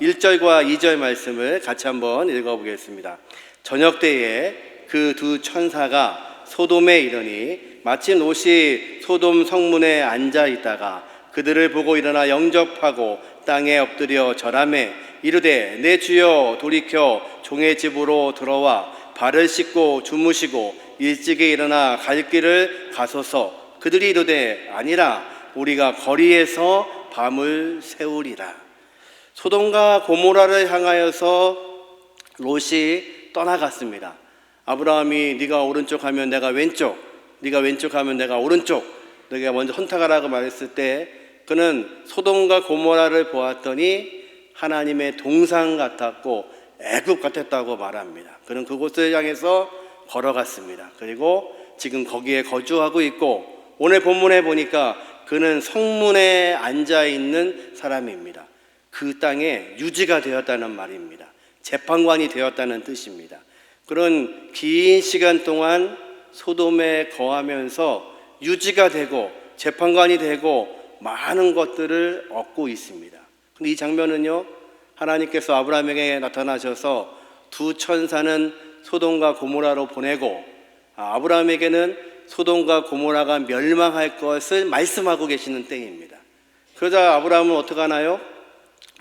1절과 2절 말씀을 같이 한번 읽어보겠습니다. 저녁 때에 그 두 천사가 소돔에 이르니 마침 롯이 소돔 성문에 앉아 있다가 그들을 보고 일어나 영접하고 땅에 엎드려 절하매 이르되 내 주여 돌이켜 종의 집으로 들어와 발을 씻고 주무시고 일찍이 일어나 갈 길을 가소서. 그들이 이르되 아니라 우리가 거리에서 밤을 새우리라. 소돔과 고모라를 향하여서 롯이 떠나갔습니다. 아브라함이 네가 오른쪽 하면 내가 왼쪽, 네가 왼쪽 하면 내가 오른쪽, 네가 먼저 선택하라고 말했을 때 그는 소돔과 고모라를 보았더니 하나님의 동상 같았고 애굽 같았다고 말합니다. 그는 그곳을 향해서 걸어갔습니다. 그리고 지금 거기에 거주하고 있고 오늘 본문에 보니까 그는 성문에 앉아있는 사람입니다. 그 땅에 유지가 되었다는 말입니다. 재판관이 되었다는 뜻입니다. 그런 긴 시간 동안 소돔에 거하면서 유지가 되고 재판관이 되고 많은 것들을 얻고 있습니다. 근데 이 장면은요, 하나님께서 아브라함에게 나타나셔서 두 천사는 소돔과 고모라로 보내고 아브라함에게는 소돔과 고모라가 멸망할 것을 말씀하고 계시는 때입니다. 그러자 아브라함은 어떻게 하나요?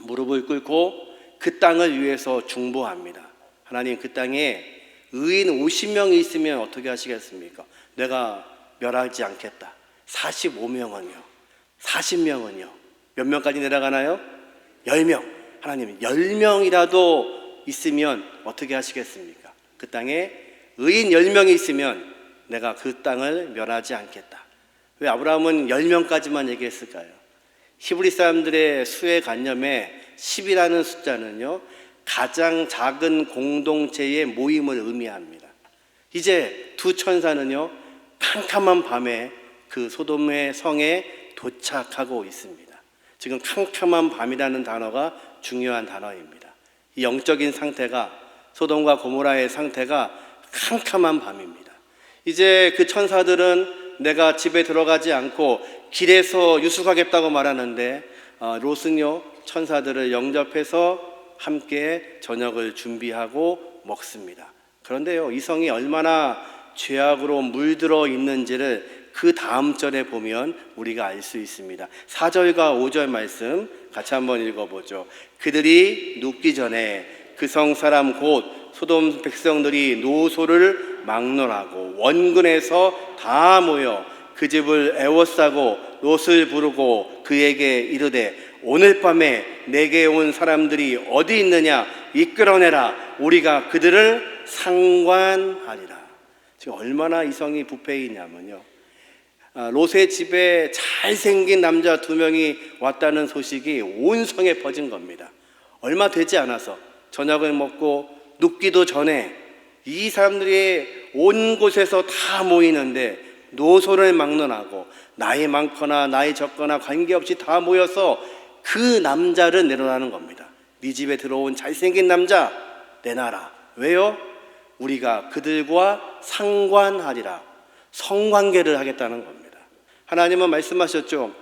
무릎을 꿇고 그 땅을 위해서 중보합니다. 하나님, 그 땅에 의인 50명이 있으면 어떻게 하시겠습니까? 내가 멸하지 않겠다. 45명은요? 40명은요? 몇 명까지 내려가나요? 10명. 하나님, 10명이라도 있으면 어떻게 하시겠습니까? 그 땅에 의인 10명이 있으면 내가 그 땅을 멸하지 않겠다. 왜 아브라함은 10명까지만 얘기했을까요? 히브리 사람들의 수혜관념에 10이라는 숫자는요, 가장 작은 공동체의 모임을 의미합니다. 이제 두 천사는요, 캄캄한 밤에 그 소돔의 성에 도착하고 있습니다. 지금 캄캄한 밤이라는 단어가 중요한 단어입니다. 이 영적인 상태가, 소돔과 고모라의 상태가 캄캄한 밤입니다. 이제 그 천사들은 내가 집에 들어가지 않고 길에서 유숙하겠다고 말하는데 롯은요, 천사들을 영접해서 함께 저녁을 준비하고 먹습니다. 그런데요, 이 성이 얼마나 죄악으로 물들어 있는지를 그 다음 절에 보면 우리가 알 수 있습니다. 4절과 5절 말씀 같이 한번 읽어보죠. 그들이 눕기 전에 그 성 사람 곧 소돔 백성들이 노소를 막론하고 원근에서 다 모여 그 집을 애워싸고 롯을 부르고 그에게 이르되 오늘 밤에 내게 온 사람들이 어디 있느냐 이끌어내라. 우리가 그들을 상관하리라. 지금 얼마나 이 성이 부패이냐면요, 롯의 집에 잘생긴 남자 2명이 왔다는 소식이 온 성에 퍼진 겁니다. 얼마 되지 않아서 저녁을 먹고 눕기도 전에 이 사람들이 온 곳에서 다 모이는데 노소를 막론하고 나이 많거나 나이 적거나 관계없이 다 모여서 그 남자를 내놓으라는 겁니다. 네 집에 들어온 잘생긴 남자 내놔라. 왜요? 우리가 그들과 상관하리라. 성관계를 하겠다는 겁니다. 하나님은 말씀하셨죠.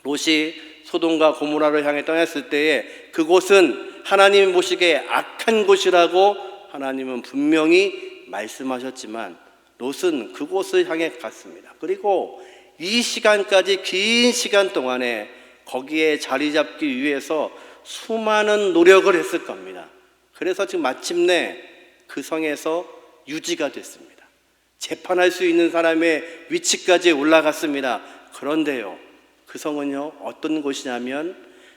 롯이 소돔과 고모라를 향해 떠났을 때에 그곳은 하나님이 보시기에 악한 곳이라고 하나님은 분명히 말씀하셨지만 롯은 그곳을 향해 갔습니다. 그리고 이 시간까지 긴 시간 동안에 거기에 자리 잡기 위해서 수많은 노력을 했을 겁니다. 그래서 지금 마침내 그 성에서 유지가 됐습니다. 재판할 수 있는 사람의 위치까지 올라갔습니다. 그런데요, 그 성은요, 어떤 곳이냐면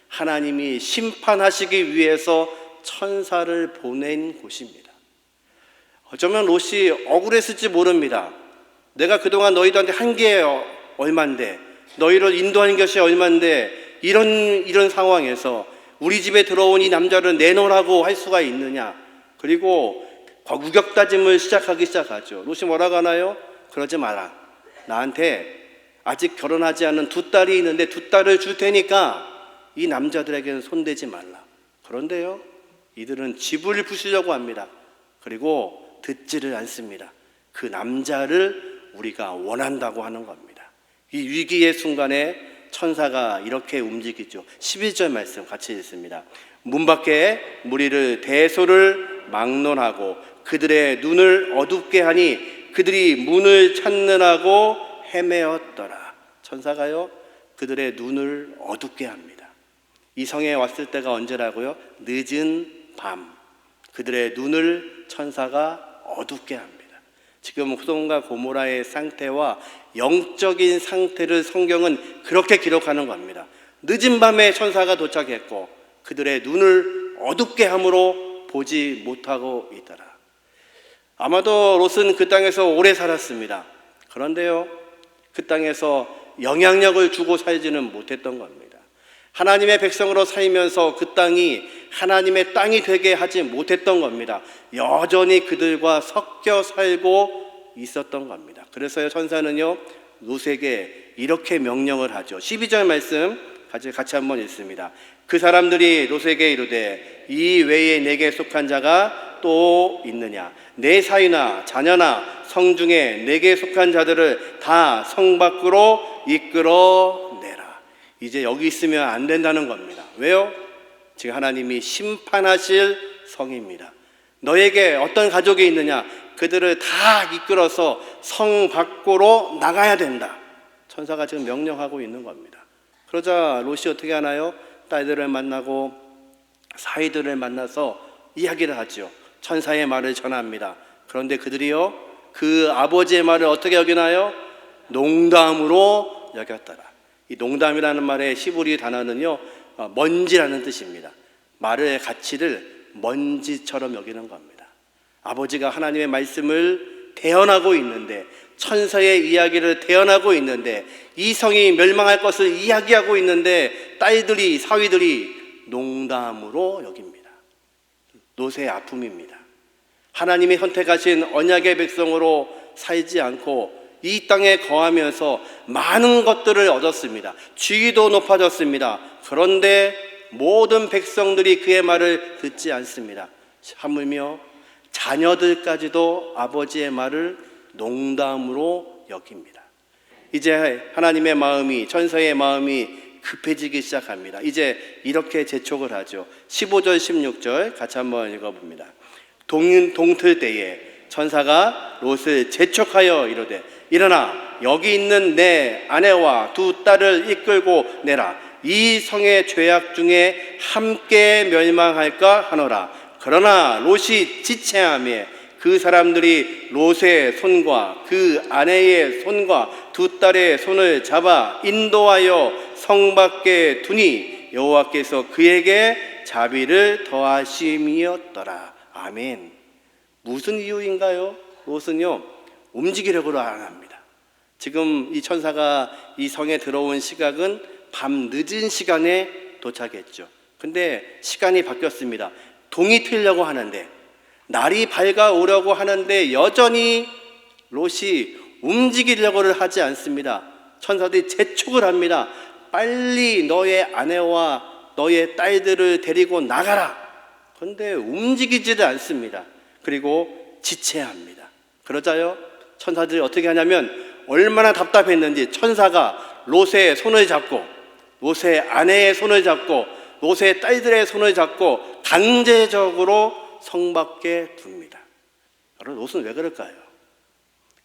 하나님이 심판하시기 위해서 천사를 보낸 곳입니다. 어쩌면 롯이 억울했을지 모릅니다. 내가 그동안 너희들한테 한 게 얼만데, 너희를 인도한 것이 얼만데, 이런 상황에서 우리 집에 들어온 이 남자를 내놓으라고 할 수가 있느냐. 그리고 우격다짐을 시작하죠. 롯이 뭐라고 하나요? 그러지 마라. 나한테 아직 결혼하지 않은 2딸이 있는데 2딸을 줄 테니까 이 남자들에게는 손대지 말라. 그런데요, 이들은 집을 부수려고 합니다. 그리고 듣지를 않습니다. 그 남자를 우리가 원한다고 하는 겁니다. 이 위기의 순간에 천사가 이렇게 움직이죠. 11절 말씀 같이 읽습니다. 문 밖에 무리를 대소를 막론하고 그들의 눈을 어둡게 하니 그들이 문을 찾느라고 헤매었더라. 천사가요, 그들의 눈을 어둡게 합니다. 이 성에 왔을 때가 언제라고요? 늦은 밤. 그들의 눈을 천사가 어둡게 합니다. 지금 소돔과 고모라의 상태와 영적인 상태를 성경은 그렇게 기록하는 겁니다. 늦은 밤에 천사가 도착했고 그들의 눈을 어둡게 함으로 보지 못하고 있더라. 아마도 롯은 그 땅에서 오래 살았습니다. 그런데요, 그 땅에서 영향력을 주고 살지는 못했던 겁니다. 하나님의 백성으로 살면서 그 땅이 하나님의 땅이 되게 하지 못했던 겁니다. 여전히 그들과 섞여 살고 있었던 겁니다. 그래서요, 천사는요, 롯에게 이렇게 명령을 하죠. 12절 말씀 같이 한번 읽습니다. 그 사람들이 롯에게 이르되 이 외에 내게 속한 자가 또 있느냐? 내 사위나 자녀나 성 중에 내게 속한 자들을 다 성 밖으로 이끌어내라. 이제 여기 있으면 안 된다는 겁니다. 왜요? 지금 하나님이 심판하실 성입니다. 너에게 어떤 가족이 있느냐? 그들을 다 이끌어서 성 밖으로 나가야 된다. 천사가 지금 명령하고 있는 겁니다. 그러자 롯이 어떻게 하나요? 딸들을 만나고 사위들을 만나서 이야기를 하죠. 천사의 말을 전합니다. 그런데 그들이요, 그 아버지의 말을 어떻게 여기나요? 농담으로 여겼더라. 이 농담이라는 말의 히브리 단어는요, 먼지라는 뜻입니다. 말의 가치를 먼지처럼 여기는 겁니다. 아버지가 하나님의 말씀을 대언하고 있는데, 천사의 이야기를 대언하고 있는데, 이 성이 멸망할 것을 이야기하고 있는데 딸들이, 사위들이 농담으로 여깁니다. 롯의 아픔입니다. 하나님이 선택하신 언약의 백성으로 살지 않고 이 땅에 거하면서 많은 것들을 얻었습니다. 지위도 높아졌습니다. 그런데 모든 백성들이 그의 말을 듣지 않습니다. 하물며 자녀들까지도 아버지의 말을 농담으로 여깁니다. 이제 하나님의 마음이, 천사의 마음이 급해지기 시작합니다. 이제 이렇게 재촉을 하죠. 15절 16절 같이 한번 읽어봅니다. 동틀 때에 천사가 롯을 재촉하여 이르되 일어나 여기 있는 내 아내와 두 딸을 이끌고 내라. 이 성의 죄악 중에 함께 멸망할까 하노라. 그러나 롯이 지체하며 그 사람들이 롯의 손과 그 아내의 손과 두 딸의 손을 잡아 인도하여 성 밖에 두니 여호와께서 그에게 자비를 더하심이었더라. 아멘. 무슨 이유인가요? 롯은요, 움직이려고 안 합니다. 지금 이 천사가 이 성에 들어온 시각은 밤 늦은 시간에 도착했죠. 근데 시간이 바뀌었습니다. 동이 트려고 하는데, 날이 밝아오려고 하는데 여전히 롯이 움직이려고를 하지 않습니다. 천사들이 재촉을 합니다. 빨리 너의 아내와 너의 딸들을 데리고 나가라. 그런데 움직이지를 않습니다. 그리고 지체합니다. 그러자요, 천사들이 어떻게 하냐면 얼마나 답답했는지 천사가 롯의 손을 잡고 롯의 아내의 손을 잡고 롯의 딸들의 손을 잡고 강제적으로 성 밖에 둡니다. 여러분, 롯은 왜 그럴까요?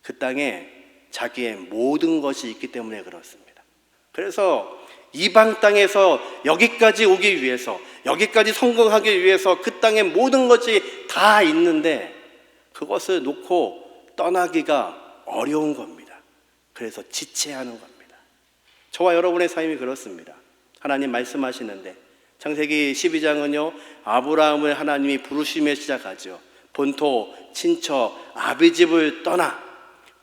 그 땅에 자기의 모든 것이 있기 때문에 그렇습니다. 그래서 이방 땅에서 여기까지 오기 위해서, 여기까지 성공하기 위해서 그 땅에 모든 것이 다 있는데 그것을 놓고 떠나기가 어려운 겁니다. 그래서 지체하는 겁니다. 저와 여러분의 삶이 그렇습니다. 하나님 말씀하시는데 창세기 12장은요, 아브라함을 하나님이 부르시며 시작하죠. 본토, 친척, 아비집을 떠나.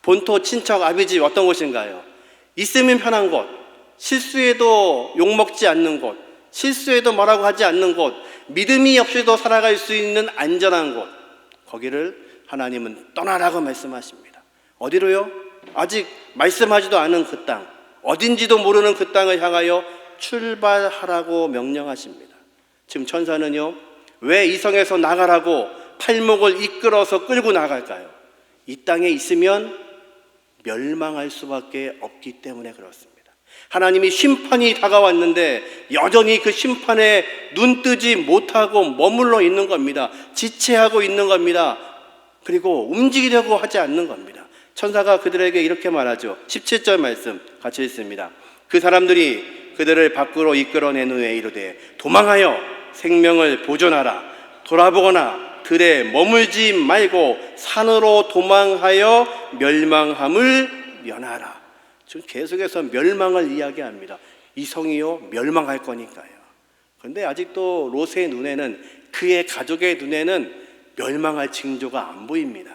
본토, 친척, 아비집 어떤 곳인가요? 있으면 편한 곳, 실수해도 욕먹지 않는 곳, 실수해도 뭐라고 하지 않는 곳, 믿음이 없이도 살아갈 수 있는 안전한 곳, 거기를 하나님은 떠나라고 말씀하십니다. 어디로요? 아직 말씀하지도 않은 그 땅, 어딘지도 모르는 그 땅을 향하여 출발하라고 명령하십니다. 지금 천사는요, 왜 이 성에서 나가라고 팔목을 이끌어서 끌고 나갈까요? 이 땅에 있으면 멸망할 수밖에 없기 때문에 그렇습니다. 하나님이 심판이 다가왔는데 여전히 그 심판에 눈뜨지 못하고 머물러 있는 겁니다. 지체하고 있는 겁니다. 그리고 움직이려고 하지 않는 겁니다. 천사가 그들에게 이렇게 말하죠. 17절 말씀 같이 읽습니다. 그 사람들이 그들을 밖으로 이끌어낸 후에 이르되 도망하여 생명을 보존하라. 돌아보거나 들에 머물지 말고 산으로 도망하여 멸망함을 면하라. 지금 계속해서 멸망을 이야기합니다. 이 성이요 멸망할 거니까요. 그런데 아직도 롯의 눈에는, 그의 가족의 눈에는 멸망할 징조가 안 보입니다.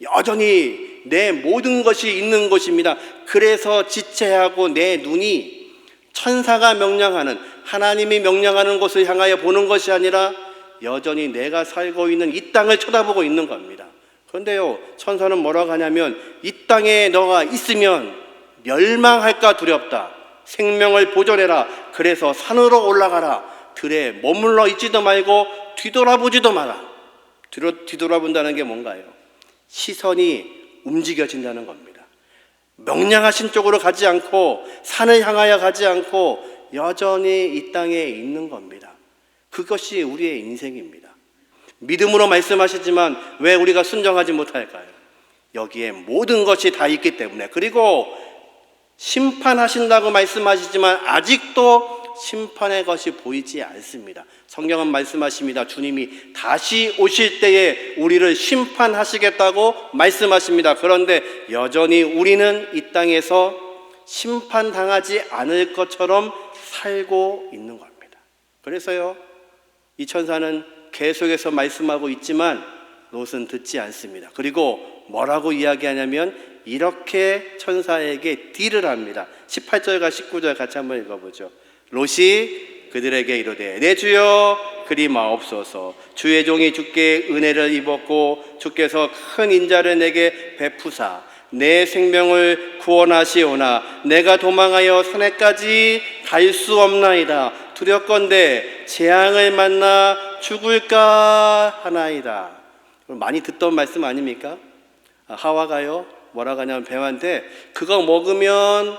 여전히 내 모든 것이 있는 곳입니다. 그래서 지체하고 내 눈이 천사가 명령하는, 하나님이 명령하는 곳을 향하여 보는 것이 아니라 여전히 내가 살고 있는 이 땅을 쳐다보고 있는 겁니다. 그런데요, 천사는 뭐라고 하냐면 이 땅에 너가 있으면 멸망할까 두렵다. 생명을 보존해라. 그래서 산으로 올라가라. 들에 머물러 있지도 말고 뒤돌아보지도 마라. 뒤돌아본다는 게 뭔가요? 시선이 움직여진다는 겁니다. 명령하신 쪽으로 가지 않고 산을 향하여 가지 않고 여전히 이 땅에 있는 겁니다. 그것이 우리의 인생입니다. 믿음으로 말씀하시지만 왜 우리가 순종하지 못할까요? 여기에 모든 것이 다 있기 때문에. 그리고 심판하신다고 말씀하시지만 아직도 심판의 것이 보이지 않습니다. 성경은 말씀하십니다. 주님이 다시 오실 때에 우리를 심판하시겠다고 말씀하십니다. 그런데 여전히 우리는 이 땅에서 심판당하지 않을 것처럼 살고 있는 겁니다. 그래서요, 이 천사는 계속해서 말씀하고 있지만 롯은 듣지 않습니다. 그리고 뭐라고 이야기하냐면 이렇게 천사에게 딜을 합니다. 18절과 19절 같이 한번 읽어보죠. 롯이 그들에게 이르되 내 주여 그리 마옵소서. 주의 종이 주께 은혜를 입었고 주께서 큰 인자를 내게 베푸사 내 생명을 구원하시오나 내가 도망하여 산에까지 갈 수 없나이다. 두렵건대 재앙을 만나 죽을까 하나이다. 많이 듣던 말씀 아닙니까? 하와가요 뭐라고 하냐면 뱀한테 그거 먹으면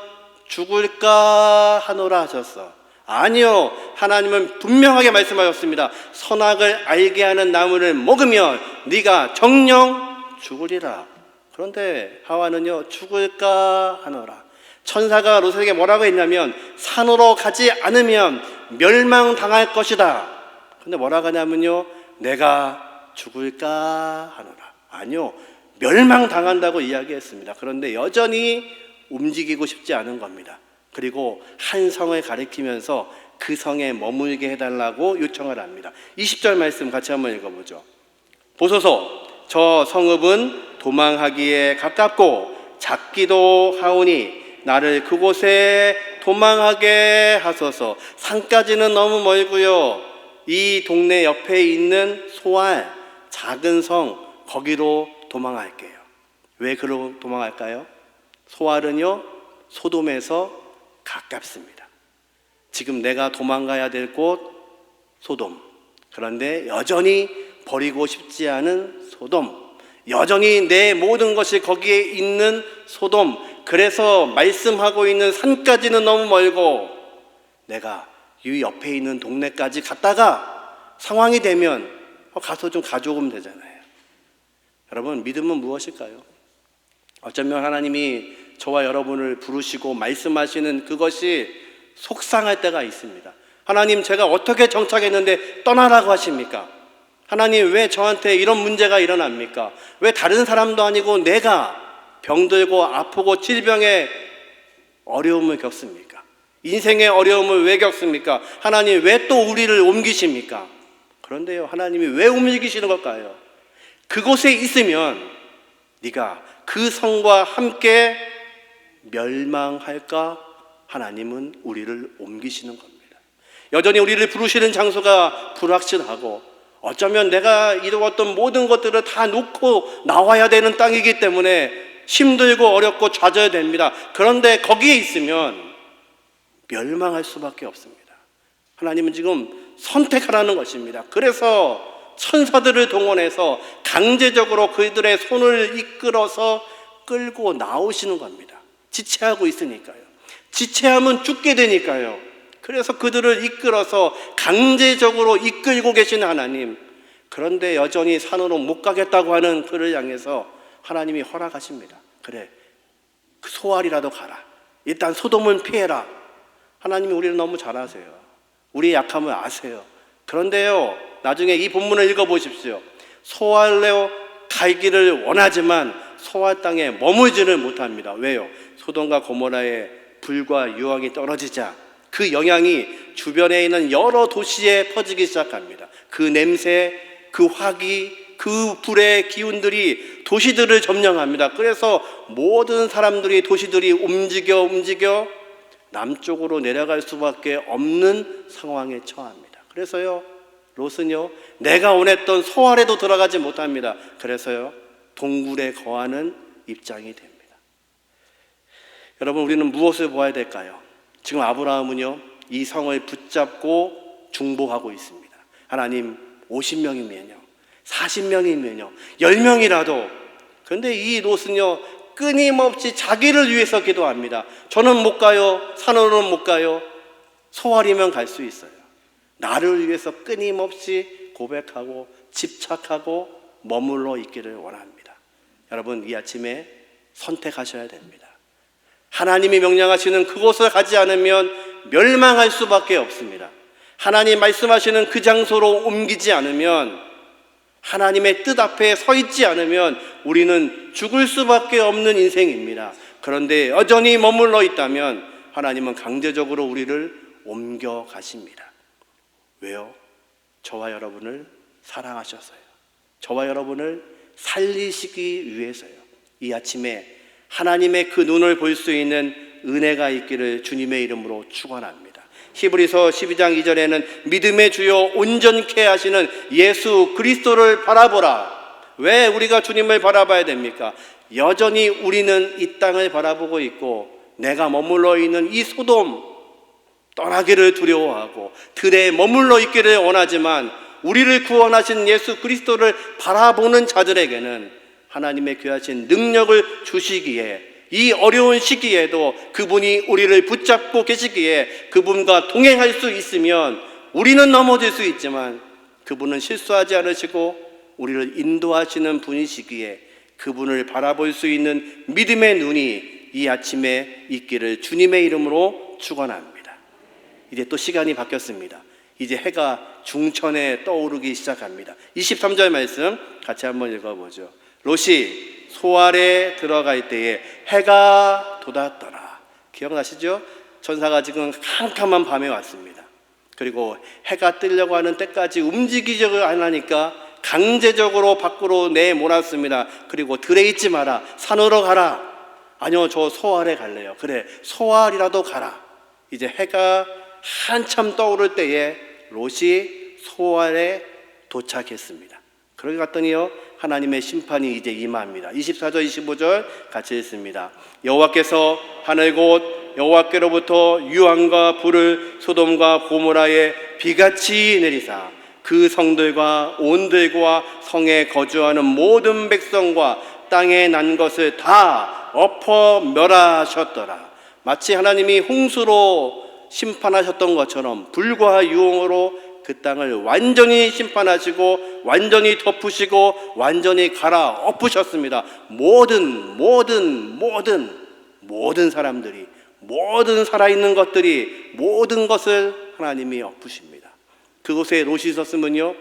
죽을까 하노라 하셨어. 아니요, 하나님은 분명하게 말씀하셨습니다. 선악을 알게 하는 나무를 먹으면 네가 정녕 죽으리라. 그런데 하와는요 죽을까 하노라. 천사가 롯에게 뭐라고 했냐면 산으로 가지 않으면 멸망당할 것이다. 근데 뭐라고 하냐면요 내가 죽을까 하노라. 아니요, 멸망당한다고 이야기했습니다. 그런데 여전히 움직이고 싶지 않은 겁니다. 그리고 한 성을 가리키면서 그 성에 머물게 해달라고 요청을 합니다. 20절 말씀 같이 한번 읽어보죠. 보소서 저 성읍은 도망하기에 가깝고 작기도 하오니 나를 그곳에 도망하게 하소서. 산까지는 너무 멀고요, 이 동네 옆에 있는 소알 작은 성 거기로 도망할게요. 왜 그러고 도망할까요? 소알은요 소돔에서 가깝습니다. 지금 내가 도망가야 될 곳 소돔. 그런데 여전히 버리고 싶지 않은 소돔, 여전히 내 모든 것이 거기에 있는 소돔. 그래서 말씀하고 있는 산까지는 너무 멀고 내가 이 옆에 있는 동네까지 갔다가 상황이 되면 가서 좀 가져오면 되잖아요. 여러분, 믿음은 무엇일까요? 어쩌면 하나님이 저와 여러분을 부르시고 말씀하시는 그것이 속상할 때가 있습니다. 하나님, 제가 어떻게 정착했는데 떠나라고 하십니까? 하나님, 왜 저한테 이런 문제가 일어납니까? 왜 다른 사람도 아니고 내가 병들고 아프고 질병에 어려움을 겪습니까? 인생의 어려움을 왜 겪습니까? 하나님, 왜 또 우리를 옮기십니까? 그런데요, 하나님이 왜 옮기시는 걸까요? 그곳에 있으면 네가 그 성과 함께 멸망할까? 하나님은 우리를 옮기시는 겁니다. 여전히 우리를 부르시는 장소가 불확실하고 어쩌면 내가 이루었던 모든 것들을 다 놓고 나와야 되는 땅이기 때문에 힘들고 어렵고 좌절됩니다. 그런데 거기에 있으면 멸망할 수밖에 없습니다. 하나님은 지금 선택하라는 것입니다. 그래서 천사들을 동원해서 강제적으로 그들의 손을 이끌어서 끌고 나오시는 겁니다. 지체하고 있으니까요. 지체하면 죽게 되니까요. 그래서 그들을 이끌어서 강제적으로 이끌고 계신 하나님, 그런데 여전히 산으로 못 가겠다고 하는 그를 향해서 하나님이 허락하십니다. 그래, 그 소알이라도 가라. 일단 소돔은 피해라. 하나님이 우리를 너무 잘 아세요. 우리의 약함을 아세요. 그런데요, 나중에 이 본문을 읽어보십시오. 소알로 가기를 원하지만 소알 땅에 머물지를 못합니다. 왜요? 소돔과 고모라의 불과 유황이 떨어지자 그 영향이 주변에 있는 여러 도시에 퍼지기 시작합니다. 그 냄새, 그 화기, 그 불의 기운들이 도시들을 점령합니다. 그래서 모든 사람들이, 도시들이 움직여 남쪽으로 내려갈 수밖에 없는 상황에 처합니다. 그래서요, 롯은요, 내가 원했던 소알에도 들어가지 못합니다. 그래서요, 동굴에 거하는 입장이 됩니다. 여러분, 우리는 무엇을 보아야 될까요? 지금 아브라함은요, 이 성을 붙잡고 중보하고 있습니다. 하나님, 50명이면요, 40명이면요, 10명이라도. 그런데 이 롯은요, 끊임없이 자기를 위해서 기도합니다. 저는 못 가요. 산으로는 못 가요. 소알이면 갈 수 있어요. 나를 위해서 끊임없이 고백하고 집착하고 머물러 있기를 원합니다. 여러분, 이 아침에 선택하셔야 됩니다. 하나님이 명령하시는 그곳을 가지 않으면 멸망할 수밖에 없습니다. 하나님 말씀하시는 그 장소로 옮기지 않으면, 하나님의 뜻 앞에 서 있지 않으면 우리는 죽을 수밖에 없는 인생입니다. 그런데 여전히 머물러 있다면 하나님은 강제적으로 우리를 옮겨 가십니다. 왜요? 저와 여러분을 사랑하셔서요. 저와 여러분을 살리시기 위해서요. 이 아침에 하나님의 그 눈을 볼 수 있는 은혜가 있기를 주님의 이름으로 축원합니다. 히브리서 12장 2절에는 믿음의 주요 온전케 하시는 예수 그리스도를 바라보라. 왜 우리가 주님을 바라봐야 됩니까? 여전히 우리는 이 땅을 바라보고 있고, 내가 머물러 있는 이 소돔 떠나기를 두려워하고 들에 머물러 있기를 원하지만, 우리를 구원하신 예수 그리스도를 바라보는 자들에게는 하나님의 귀하신 능력을 주시기에, 이 어려운 시기에도 그분이 우리를 붙잡고 계시기에 그분과 동행할 수 있으면 우리는 넘어질 수 있지만 그분은 실수하지 않으시고 우리를 인도하시는 분이시기에 그분을 바라볼 수 있는 믿음의 눈이 이 아침에 있기를 주님의 이름으로 축원합니다. 이제 또 시간이 바뀌었습니다. 이제 해가 중천에 떠오르기 시작합니다. 23절 말씀 같이 한번 읽어보죠. 롯이 소알에 들어갈 때에 해가 돋았더라. 기억나시죠? 천사가 지금 캄캄한 밤에 왔습니다. 그리고 해가 뜨려고 하는 때까지 움직이지 않으니까 강제적으로 밖으로 내몰았습니다. 그리고 들에 있지 마라. 산으로 가라. 아니요, 저 소알에 갈래요. 그래, 소알이라도 가라. 이제 해가 한참 떠오를 때에 롯이 소알에 도착했습니다. 그러고 갔더니요, 하나님의 심판이 이제 임합니다. 24절 25절 같이 읽습니다. 여호와께서 하늘 곧 여호와께로부터 유황과 불을 소돔과 고모라에 비같이 내리사 그 성들과 온들과 성에 거주하는 모든 백성과 땅에 난 것을 다 엎어 멸하셨더라. 마치 하나님이 홍수로 심판하셨던 것처럼 불과 유황으로 그 땅을 완전히 심판하시고 완전히 덮으시고 완전히 갈아 엎으셨습니다. 모든 사람들이, 모든 살아있는 것들이, 모든 것을 하나님이 엎으십니다. 그곳에 롯이 있었으면요,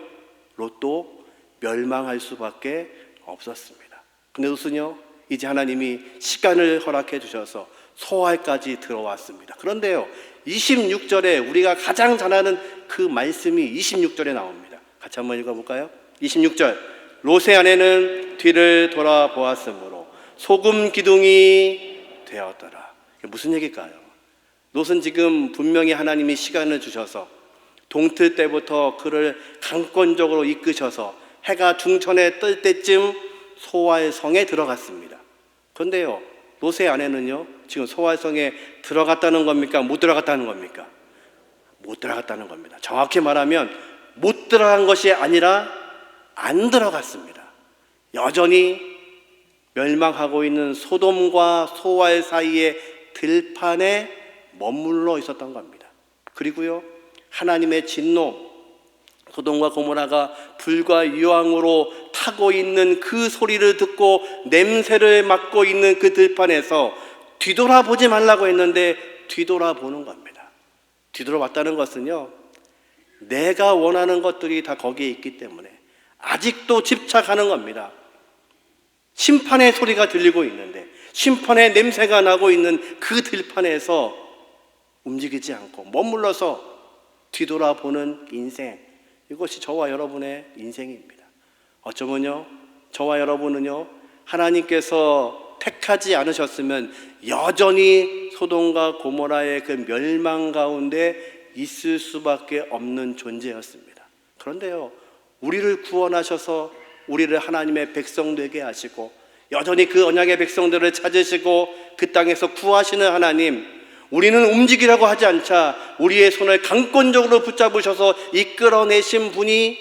롯도 멸망할 수밖에 없었습니다. 근데 롯은요, 이제 하나님이 시간을 허락해 주셔서 소알까지 들어왔습니다. 그런데요, 26절에 우리가 가장 잘 아는 그 말씀이 26절에 나옵니다. 같이 한번 읽어볼까요? 26절. 롯의 아내는 뒤를 돌아보았으므로 소금 기둥이 되었더라. 이게 무슨 얘기일까요? 롯은 지금 분명히 하나님이 시간을 주셔서 동틀 때부터 그를 강권적으로 이끄셔서 해가 중천에 뜰 때쯤 소알성에 들어갔습니다. 그런데요, 롯의 아내는요, 지금 소알성에 들어갔다는 겁니까? 못 들어갔다는 겁니까? 못 들어갔다는 겁니다. 정확히 말하면 못 들어간 것이 아니라 안 들어갔습니다. 여전히 멸망하고 있는 소돔과 소알 사이의 들판에 머물러 있었던 겁니다. 그리고요, 하나님의 진노, 소돔과 고모라가 불과 유황으로 타고 있는 그 소리를 듣고 냄새를 맡고 있는 그 들판에서 뒤돌아보지 말라고 했는데 뒤돌아보는 겁니다. 뒤돌아봤다는 것은요, 내가 원하는 것들이 다 거기에 있기 때문에 아직도 집착하는 겁니다. 심판의 소리가 들리고 있는데, 심판의 냄새가 나고 있는 그 들판에서 움직이지 않고 머물러서 뒤돌아보는 인생, 이것이 저와 여러분의 인생입니다. 어쩌면요, 저와 여러분은요, 하나님께서 택하지 않으셨으면 여전히 소돔과 고모라의 그 멸망 가운데 있을 수밖에 없는 존재였습니다. 그런데요, 우리를 구원하셔서 우리를 하나님의 백성 되게 하시고 여전히 그 언약의 백성들을 찾으시고 그 땅에서 구하시는 하나님, 우리는 움직이라고 하지 않자 우리의 손을 강권적으로 붙잡으셔서 이끌어내신 분이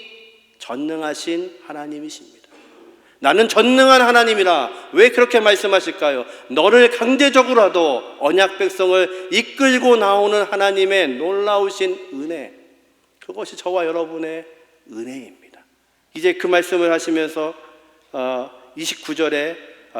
전능하신 하나님이십니다. 나는 전능한 하나님이라 왜 그렇게 말씀하실까요? 너를 강제적으로라도 언약 백성을 이끌고 나오는 하나님의 놀라우신 은혜, 그것이 저와 여러분의 은혜입니다. 이제 그 말씀을 하시면서 29절에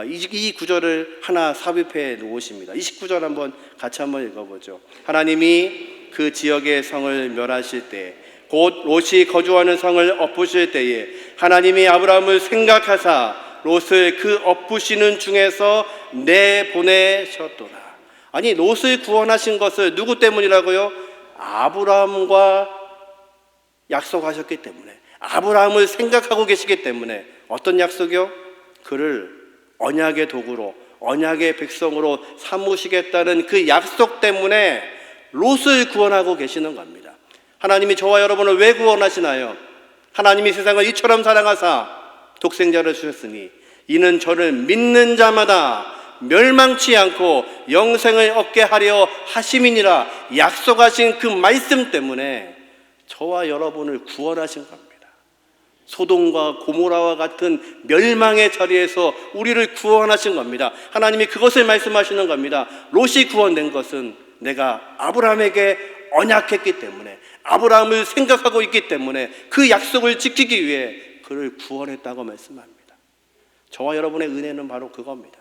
이 구절을 하나 삽입해 놓으십니다. 29절 같이 한번 읽어보죠. 하나님이 그 지역의 성을 멸하실 때, 곧 롯이 거주하는 성을 엎으실 때에 하나님이 아브라함을 생각하사 롯을 그 엎으시는 중에서 내보내셨도다. 아니, 롯을 구원하신 것을 누구 때문이라고요? 아브라함과 약속하셨기 때문에, 아브라함을 생각하고 계시기 때문에. 어떤 약속이요? 그를 언약의 도구로, 언약의 백성으로 삼으시겠다는 그 약속 때문에 롯을 구원하고 계시는 겁니다. 하나님이 저와 여러분을 왜 구원하시나요? 하나님이 세상을 이처럼 사랑하사 독생자를 주셨으니 이는 저를 믿는 자마다 멸망치 않고 영생을 얻게 하려 하심이니라 약속하신 그 말씀 때문에 저와 여러분을 구원하신 겁니다. 소돔과 고모라와 같은 멸망의 자리에서 우리를 구원하신 겁니다. 하나님이 그것을 말씀하시는 겁니다. 롯이 구원된 것은 내가 아브라함에게 언약했기 때문에, 아브라함을 생각하고 있기 때문에 그 약속을 지키기 위해 그를 구원했다고 말씀합니다. 저와 여러분의 은혜는 바로 그겁니다.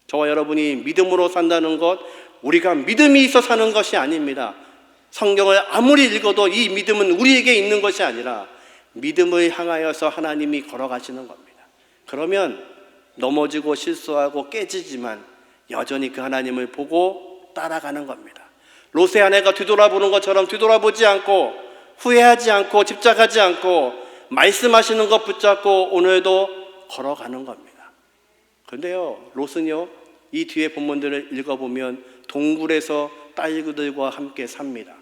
저와 여러분이 믿음으로 산다는 것, 우리가 믿음이 있어 사는 것이 아닙니다. 성경을 아무리 읽어도 이 믿음은 우리에게 있는 것이 아니라 믿음을 향하여서 하나님이 걸어가시는 겁니다. 그러면 넘어지고 실수하고 깨지지만 여전히 그 하나님을 보고 따라가는 겁니다. 롯의 아내가 뒤돌아보는 것처럼 뒤돌아보지 않고, 후회하지 않고, 집착하지 않고, 말씀하시는 것 붙잡고 오늘도 걸어가는 겁니다. 그런데요, 롯은요, 이 뒤에 본문들을 읽어보면 동굴에서 딸들과 함께 삽니다.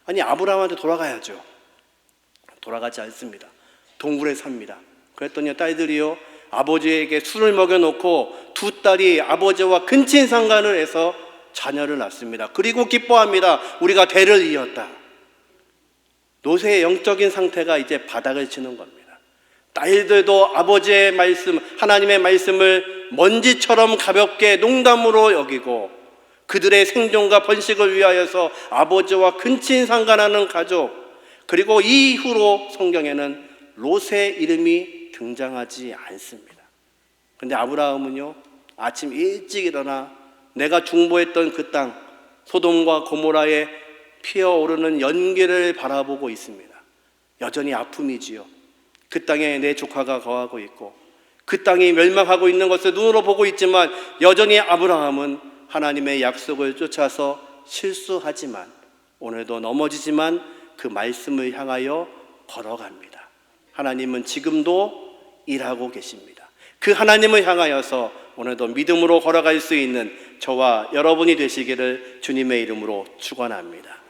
아니, 아브라함한테 돌아가야죠. 돌아가지 않습니다. 동굴에 삽니다. 그랬더니 딸들이요, 아버지에게 술을 먹여놓고 두 딸이 아버지와 근친상간을 해서 자녀를 낳습니다. 그리고 기뻐합니다. 우리가 대를 이었다. 롯의 영적인 상태가 이제 바닥을 치는 겁니다. 딸들도 아버지의 말씀, 하나님의 말씀을 먼지처럼 가볍게 농담으로 여기고 그들의 생존과 번식을 위하여서 아버지와 근친상간하는 가족, 그리고 이후로 성경에는 롯의 이름이 등장하지 않습니다. 그런데 아브라함은요, 아침 일찍 일어나 내가 중보했던 그 땅 소돔과 고모라에 피어오르는 연기를 바라보고 있습니다. 여전히 아픔이지요. 그 땅에 내 조카가 거하고 있고 그 땅이 멸망하고 있는 것을 눈으로 보고 있지만 여전히 아브라함은 하나님의 약속을 쫓아서 실수하지만 오늘도 넘어지지만 그 말씀을 향하여 걸어갑니다. 하나님은 지금도 일하고 계십니다. 그 하나님을 향하여서 오늘도 믿음으로 걸어갈 수 있는 저와 여러분이 되시기를 주님의 이름으로 축원합니다.